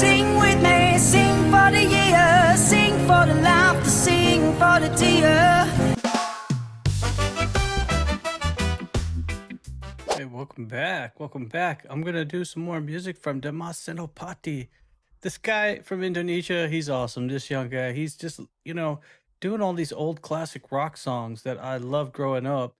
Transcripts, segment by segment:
Sing with me, sing for the year, sing for the laughter, sing for the tear. Hey, welcome back. Welcome back. I'm gonna do some more music from Dimas Senopati. This guy from Indonesia, he's awesome. This young guy, he's just, doing all these old classic rock songs that I loved growing up.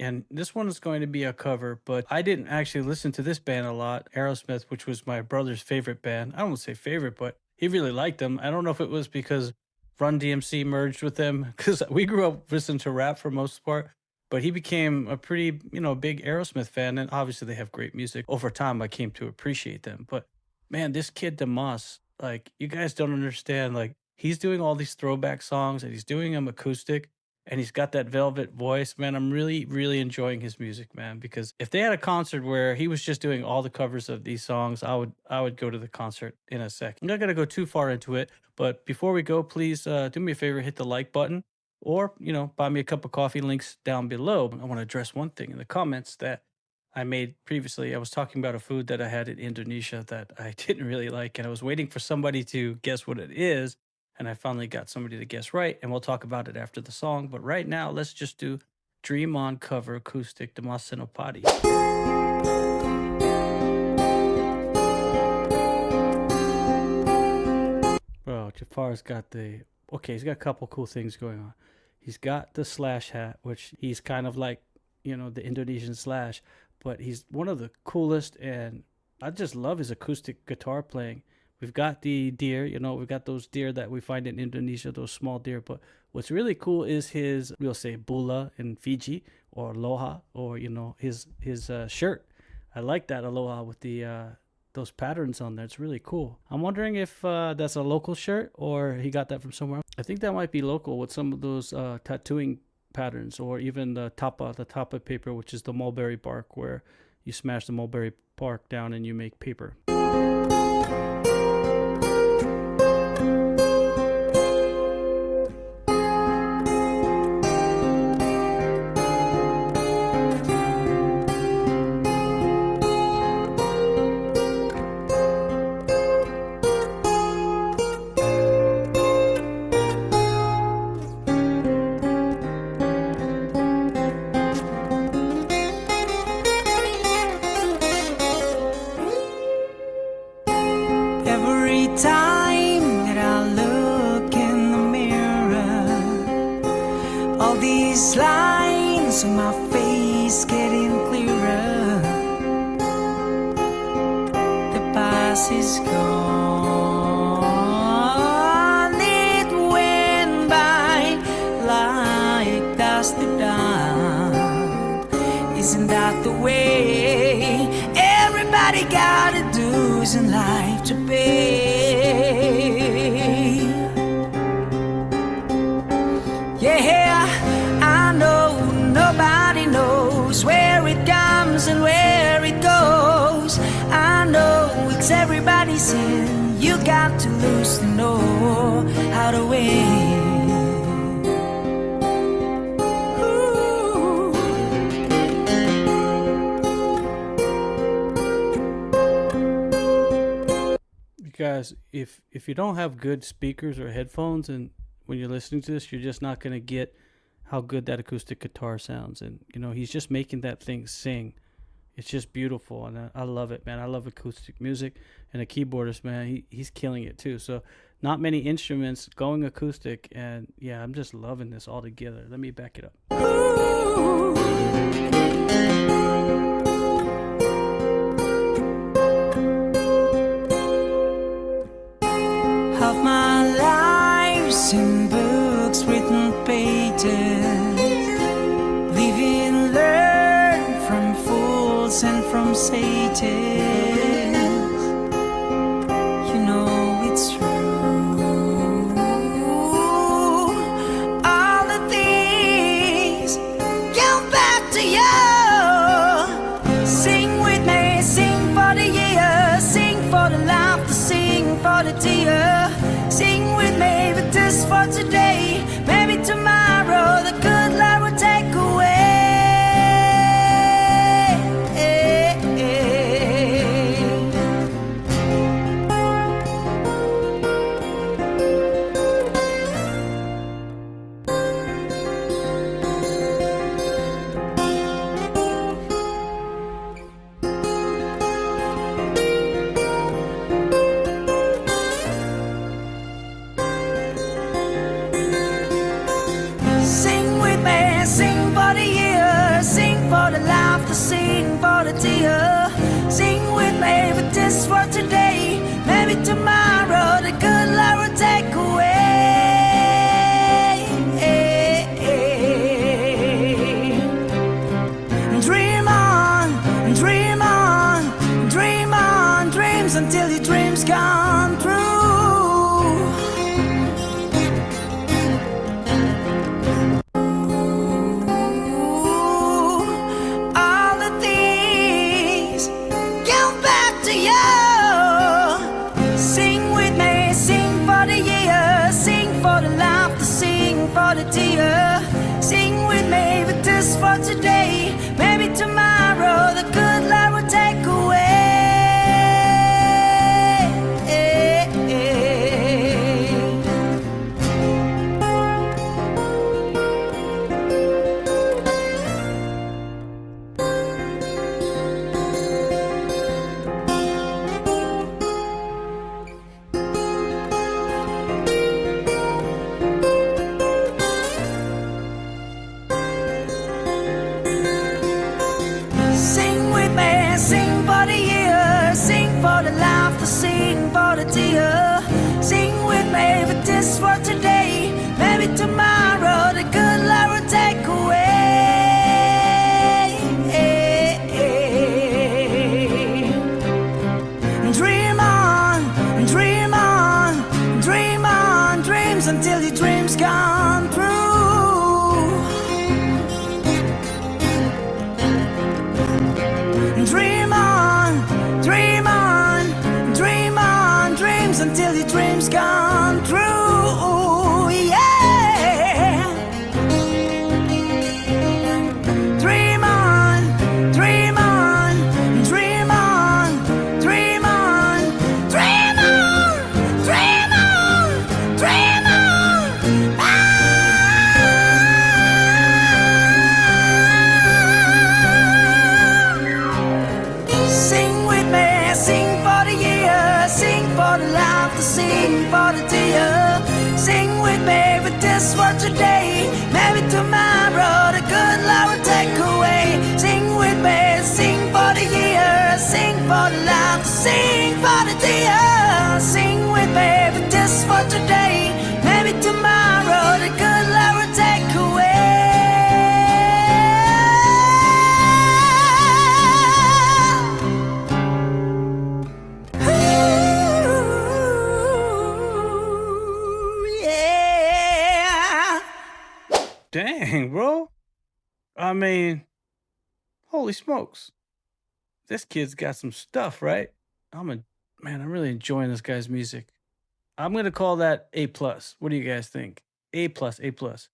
And this one is going to be a cover, but I didn't actually listen to this band a lot, Aerosmith, which was my brother's favorite band. I won't say favorite, but he really liked them. I don't know if it was because Run DMC merged with them, because we grew up listening to rap for most part. But he became a pretty, big Aerosmith fan, and obviously they have great music. Over time, I came to appreciate them. But man, this kid Dimas, like, you guys don't understand. Like, he's doing all these throwback songs, and he's doing them acoustic, and he's got that velvet voice. Man, I'm really, really enjoying his music, man. Because if they had a concert where he was just doing all the covers of these songs, I would go to the concert in a sec. I'm not gonna go too far into it, but before we go, please do me a favor, hit the like button. Or, buy me a cup of coffee, links down below. I want to address one thing in the comments that I made previously. I was talking about a food that I had in Indonesia that I didn't really like, and I was waiting for somebody to guess what it is. And I finally got somebody to guess right, and we'll talk about it after the song. But right now, let's just do Dream On cover acoustic Dimas Senopati. Bro, Jafar's got he's got a couple cool things going on. He's got the Slash hat, which he's kind of like, the Indonesian Slash, but he's one of the coolest, and I just love his acoustic guitar playing. We've got the deer, we've got those deer that we find in Indonesia, those small deer, but what's really cool is his, we'll say bula in Fiji, or aloha, or, his shirt. I like that aloha with the, those patterns on there. It's really cool. I'm wondering if that's a local shirt or he got that from somewhere else. I think that might be local with some of those tattooing patterns, or even the tapa paper, which is the mulberry bark, where you smash the mulberry bark down and you make paper. Time that I look in the mirror, all these lines on my face getting clearer. The past is gone, it went by like dust to dawn. Isn't that the way everybody gotta do is in life to pay? Yeah, I know nobody knows where it comes and where it goes. I know it's everybody's sin. You got to lose to know how to win. Ooh. You guys, if you don't have good speakers or headphones, and when you're listening to this, you're just not going to get how good that acoustic guitar sounds. And, he's just making that thing sing. It's just beautiful, and I love it, man. I love acoustic music, and a keyboardist, man, he's killing it too. So not many instruments going acoustic, and yeah, I'm just loving this all together. Let me back it up. Ooh. Half my life's in books, written pages. Live and learn from fools and from sages. You know it's true. All the things come back to you. Sing with me, sing for the year, sing for the laughter, sing for the tear. Sing with me, but just for today. Maybe tomorrow the good Lord will take away. for today. Maybe tomorrow the good Lord will take away. Sing with me, sing for the year, sing for the laughter, sing for the tear. Sing with me, but this for today. Maybe tomorrow the good Lord will take away. Dream on, dream on, dream on, dreams until your dreams come true. Dream on, dream on, dream on, dreams until your dreams come true. Yeah. Dream on, dream on, dream on, dream on, dream on, dream on, dream on. Sing with me, sing for the year, sing for the laughter, sing for the tear. Sing with me, but this for today. Maybe tomorrow the good Lord will take away. Sing with me, sing for the year, sing for the laughter, sing for the tear. Sing with me, but this for today. Maybe tomorrow the good Lord will take away. Yeah. Dang, bro. I mean, holy smokes. This kid's got some stuff, right? Man, I'm really enjoying this guy's music. I'm gonna call that A plus. What do you guys think? A plus, A plus.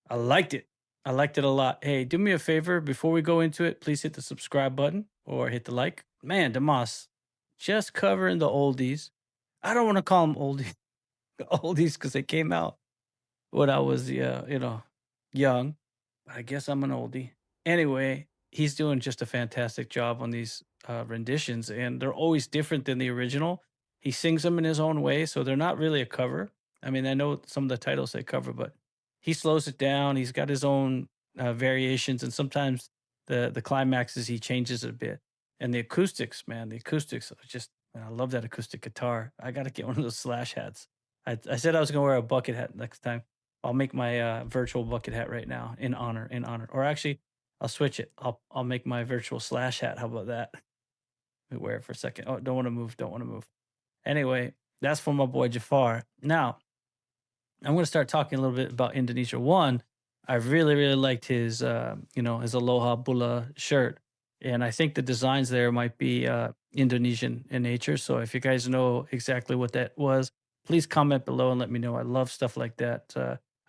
I liked it. I liked it a lot. Hey, do me a favor before we go into it. Please hit the subscribe button or hit the like. Man, Dimas, just covering the oldies. I don't want to call them oldies, oldies because they came out when I was, young. But I guess I'm an oldie. Anyway, he's doing just a fantastic job on these renditions, and they're always different than the original. He sings them in his own way, so they're not really a cover. I mean, I know some of the titles say cover, but he slows it down. He's got his own variations, and sometimes the climaxes he changes it a bit. And the acoustics, man, the acoustics are just. Man, I love that acoustic guitar. I got to get one of those slash hats. I said I was gonna wear a bucket hat next time. I'll make my virtual bucket hat right now in honor, Or actually, I'll switch it. I'll make my virtual slash hat. How about that? Let me wear it for a second. Oh, don't want to move. Don't want to move. Anyway, that's for my boy Jafar. Now, I'm going to start talking a little bit about Indonesia. One, I really, really liked his, his Aloha Bula shirt. And I think the designs there might be Indonesian in nature. So if you guys know exactly what that was, please comment below and let me know. I love stuff like that.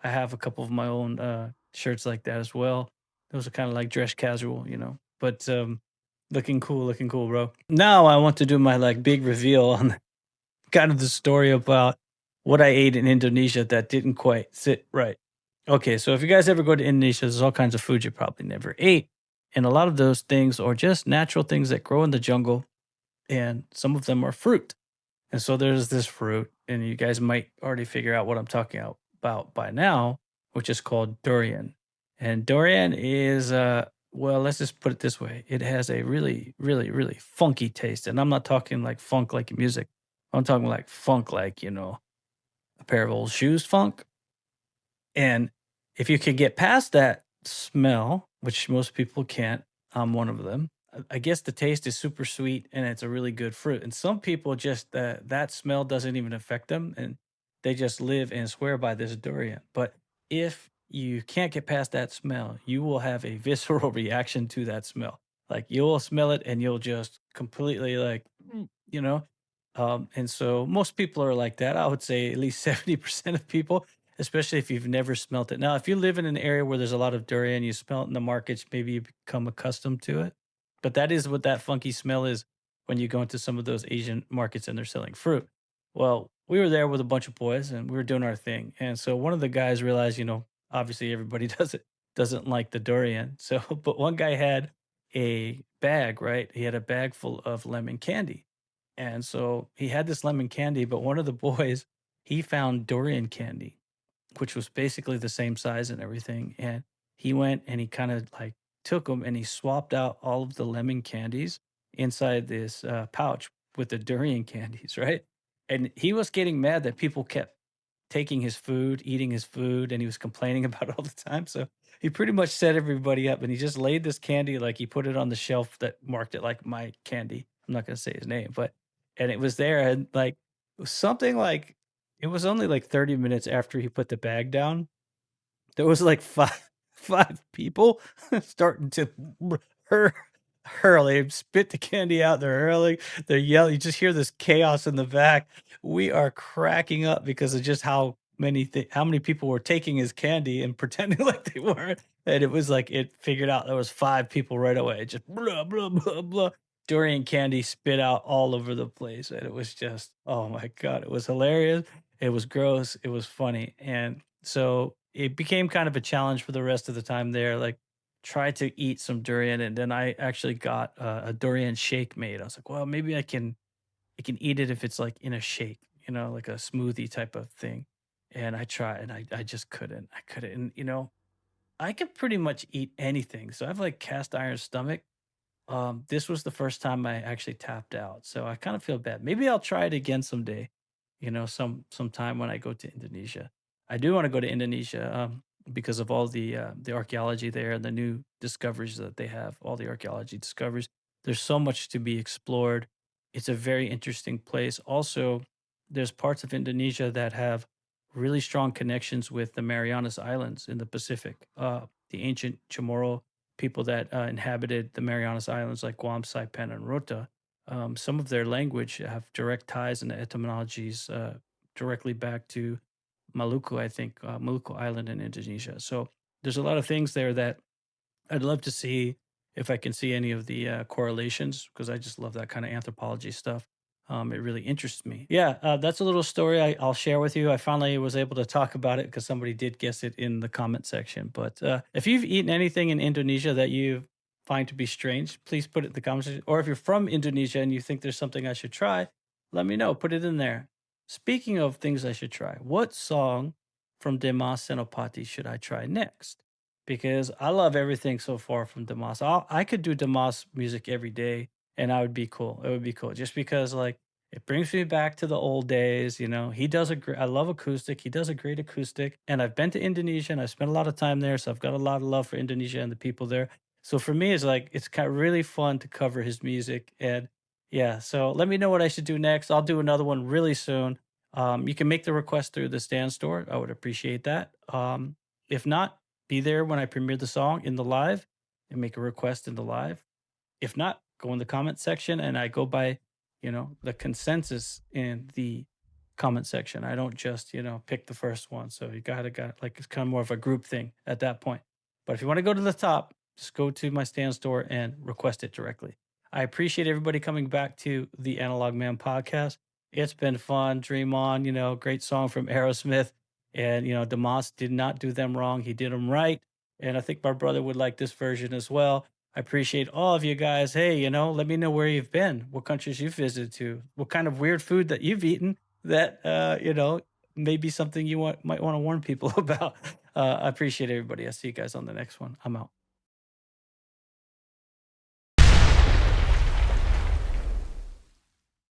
I have a couple of my own shirts like that as well. Those are kind of like dress casual, but looking cool, bro. Now I want to do my like big reveal on kind of the story about what I ate in Indonesia that didn't quite sit right. Okay, so if you guys ever go to Indonesia, there's all kinds of food you probably never ate. And a lot of those things are just natural things that grow in the jungle. And some of them are fruit. And so there's this fruit, and you guys might already figure out what I'm talking about by now, which is called durian. And durian is, well, let's just put it this way. It has a really, really, really funky taste. And I'm not talking like funk like music. I'm talking like funk like, a pair of old shoes funk. And if you could get past that smell, which most people can't, I'm one of them. I guess the taste is super sweet and it's a really good fruit. And some people just that smell doesn't even affect them, and they just live and swear by this durian. But if you can't get past that smell, you will have a visceral reaction to that smell. Like you'll smell it and you'll just completely like, and so most people are like that. I would say at least 70% of people. especially if you've never smelt it. Now, if you live in an area where there's a lot of durian, you smell it in the markets, maybe you become accustomed to it. But that is what that funky smell is when you go into some of those Asian markets and they're selling fruit. Well, we were there with a bunch of boys and we were doing our thing. And so one of the guys realized, obviously everybody doesn't like the durian. So, but one guy had a bag, right? He had a bag full of lemon candy. And so he had this lemon candy, but one of the boys, he found durian candy, which was basically the same size and everything. And he went and he kind of like took them and he swapped out all of the lemon candies inside this pouch with the durian candies, right? And he was getting mad that people kept taking his food, eating his food, and he was complaining about it all the time. So he pretty much set everybody up and he just laid this candy, like he put it on the shelf that marked it like my candy. I'm not going to say his name, but, and it was there. And like, it was something like, it was only like 30 minutes after he put the bag down. There was like five people starting to hur hurl. They spit the candy out. They're hurling. They're yelling. You just hear this chaos in the back. We are cracking up because of just how many people were taking his candy and pretending like they weren't. And it was like it figured out there was five people right away. Just blah blah blah blah. Durian candy spit out all over the place, and it was just oh my god, it was hilarious. It was gross. It was funny, and so it became kind of a challenge for the rest of the time there. Like, try to eat some durian, and then I actually got a durian shake made. I was like, well, maybe I can eat it if it's like in a shake, like a smoothie type of thing. And I tried, and I just couldn't. I couldn't. And I could pretty much eat anything. So I have like cast iron stomach. This was the first time I actually tapped out, so I kind of feel bad. Maybe I'll try it again someday, sometime when I go to Indonesia. I do want to go to Indonesia because of all the archaeology there and the new discoveries that they have. All the archaeology discoveries. There's so much to be explored. It's a very interesting place. Also, there's parts of Indonesia that have really strong connections with the Marianas Islands in the Pacific. The ancient Chamorro people that inhabited the Marianas Islands, like Guam, Saipan, and Rota, some of their language have direct ties and etymologies directly back to Maluku, I think, Maluku Island in Indonesia. So there's a lot of things there that I'd love to see if I can see any of the correlations because I just love that kind of anthropology stuff. It really interests me. Yeah, that's a little story I'll share with you. I finally was able to talk about it because somebody did guess it in the comment section. But if you've eaten anything in Indonesia that you find to be strange, please put it in the comment section. Or if you're from Indonesia and you think there's something I should try, let me know. Put it in there. Speaking of things I should try, what song from Dimas Senopati should I try next? Because I love everything so far from Dimas. I could do Dimas music every day and I would be cool. It would be cool just because like it brings me back to the old days. He does a great, I love acoustic. He does a great acoustic. And I've been to Indonesia and I spent a lot of time there. So I've got a lot of love for Indonesia and the people there. So for me, it's like, it's kind of really fun to cover his music. And yeah, so let me know what I should do next. I'll do another one really soon. You can make the request through the stand store. I would appreciate that. If not, be there when I premiere the song in the live and make a request in the live. If not, go in the comment section and I go by, the consensus in the comment section. I don't just, pick the first one. So you got like it's kind of more of a group thing at that point. But if you want to go to the top, just go to my stand store and request it directly. I appreciate everybody coming back to the Analog Man podcast. It's been fun. Dream On, great song from Aerosmith. And, Demas did not do them wrong. He did them right. And I think my brother would like this version as well. I appreciate all of you guys. Hey, let me know where you've been, what countries you've visited to, what kind of weird food that you've eaten that, maybe something you might want to warn people about. I appreciate everybody. I'll see you guys on the next one. I'm out.